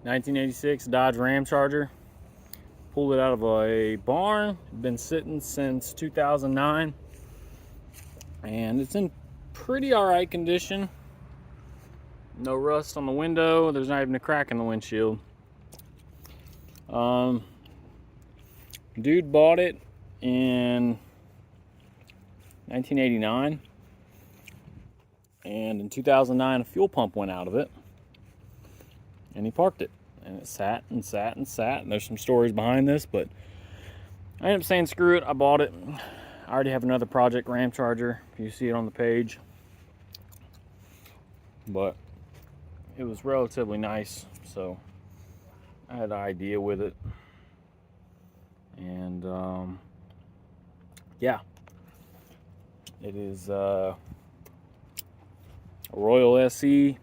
1986 Dodge Ram Charger. Pulled it out of a barn. Been sitting since 2009. And it's in pretty alright condition. No rust on the window. There's not even a crack in the windshield. Dude bought it in 1989. And in 2009, a fuel pump went out of it. And he parked it. And it sat and sat and sat. And there's some stories behind this, but I ended up saying screw it. I bought it. I already have another Project Ram Charger, if you see it on the page. But it was relatively nice, so I had an idea with it. And yeah, it is a Royal SE,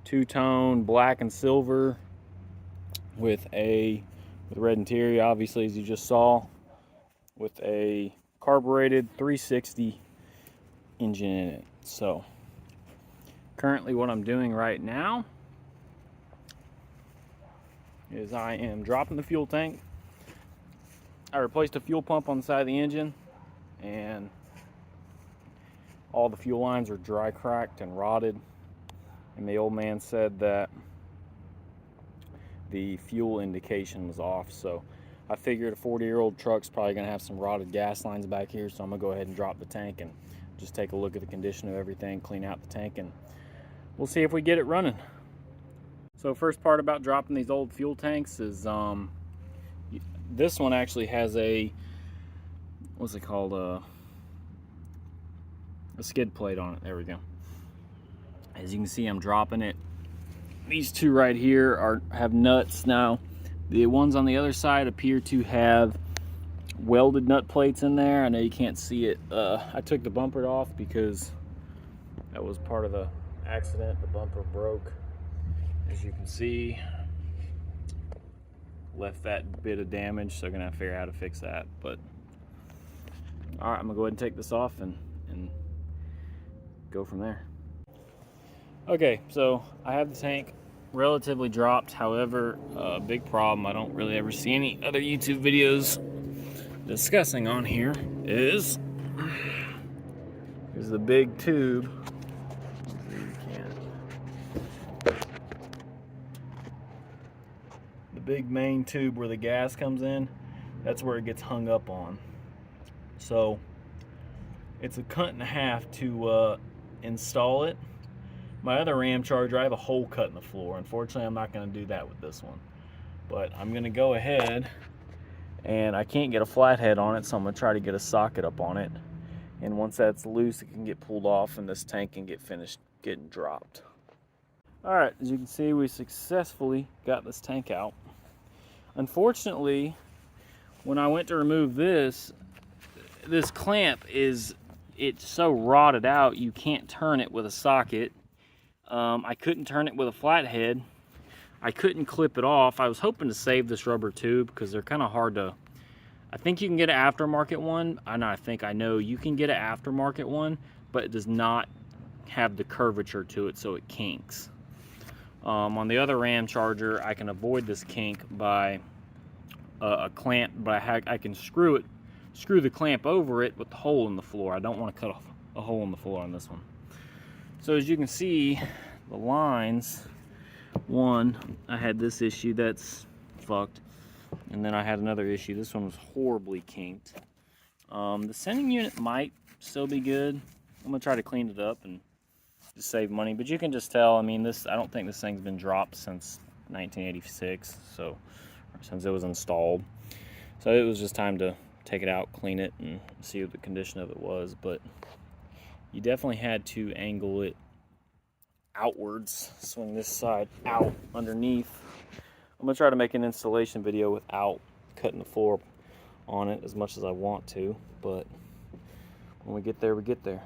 two-tone, black and silver, with red interior, obviously, as you just saw, with a carbureted 360 engine in it. So currently what I'm doing right now is I am dropping the fuel tank. I replaced a fuel pump on the side of the engine, and all the fuel lines are dry cracked and rotted, and the old man said that the fuel indication was off. So I figured a 40-year-old truck's probably gonna have some rotted gas lines back here, so I'm gonna go ahead and drop the tank and just take a look at the condition of everything, clean out the tank, and we'll see if we get it running. So first part about dropping these old fuel tanks is this one actually has a, what's it called, a skid plate on it. There we go. As you can see, I'm dropping it. These two right here have nuts. Now the ones on the other side appear to have welded nut plates in there. I know you can't see it. I took the bumper off because that was part of the accident. The bumper broke, as you can see. Left that bit of damage, so I'm gonna have to figure out how to fix that. But all right, I'm gonna go ahead and take this off and go from there. Okay, so I have the tank relatively dropped. However, a big problem I don't really ever see any other YouTube videos discussing on here is the big tube. The big main tube where the gas comes in, that's where it gets hung up on. So it's a cut and a half to install it. My other Ram Charger, I have a hole cut in the floor. Unfortunately, I'm not going to do that with this one. But I'm going to go ahead, and I can't get a flathead on it, so I'm going to try to get a socket up on it. And once that's loose, it can get pulled off, and this tank can get finished getting dropped. Alright, as you can see, we successfully got this tank out. Unfortunately, when I went to remove this clamp it's so rotted out, you can't turn it with a socket. I couldn't turn it with a flathead. I couldn't clip it off. I was hoping to save this rubber tube because they're kind of hard to... I think you can get an aftermarket one. I know you can get an aftermarket one, but it does not have the curvature to it, so it kinks. On the other Ram Charger, I can avoid this kink by a clamp, but I can screw the clamp over it with the hole in the floor. I don't want to cut off a hole in the floor on this one. So as you can see, the lines, I had this issue that's fucked, and then I had another issue. This one was horribly kinked. The sending unit might still be good. I'm gonna try to clean it up and just save money, but you can just tell, I mean, I don't think this thing's been dropped since 1986, so since it was installed. So it was just time to take it out, clean it, and see what the condition of it was. But you definitely had to angle it outwards, swing this side out underneath. I'm gonna try to make an installation video without cutting the floor on it as much as I want to, but when we get there, we get there.